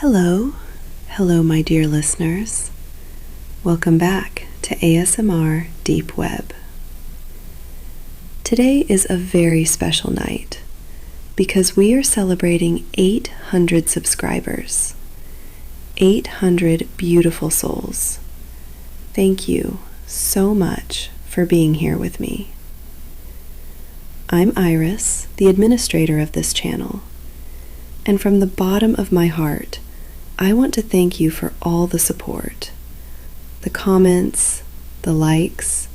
Hello, hello my dear listeners. Welcome back to ASMR Deep Web. Today is a very special night because we are celebrating 800 subscribers. 800 beautiful souls. Thank you so much for being here with me. I'm Iris, the administrator of this channel, and from the bottom of my heart, I want to thank you for all the support, the comments, the likes,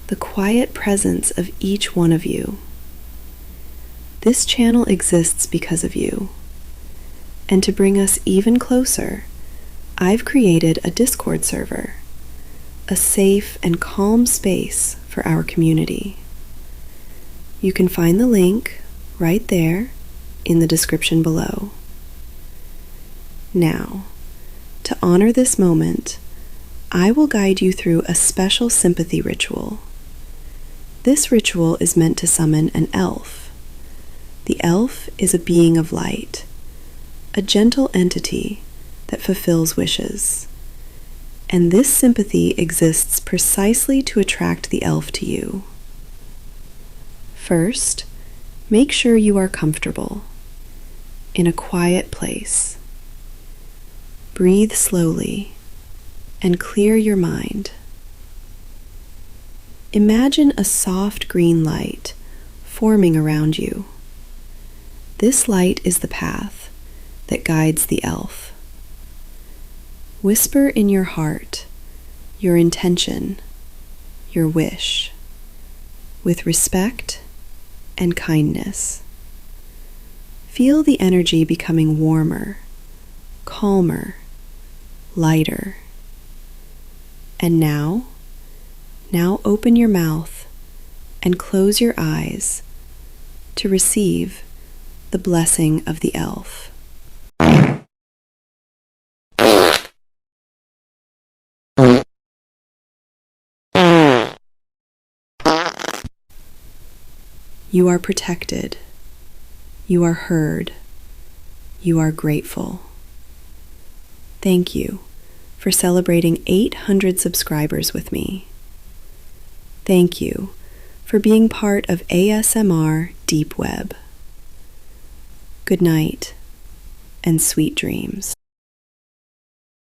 the quiet presence of each one of you. This channel exists because of you, and to bring us even closer, I've created a Discord server, a safe and calm space for our community. You can find the link right there in the description below. Now, to honor this moment, I will guide you through a special sympathy ritual. This ritual is meant to summon an elf. The elf is a being of light, a gentle entity that fulfills wishes. And this sympathy exists precisely to attract the elf to you. First, make sure you are comfortable, in a quiet place. Breathe slowly and clear your mind. Imagine a soft green light forming around you. This light is the path that guides the elf. Whisper in your heart your intention, your wish, with respect and kindness. Feel the energy becoming warmer, calmer, lighter. And now open your mouth and close your eyes to receive the blessing of the elf. You are protected. You are heard. You are grateful. Thank you for celebrating 800 subscribers with me. Thank you for being part of ASMR Deep Web. Good night and sweet dreams.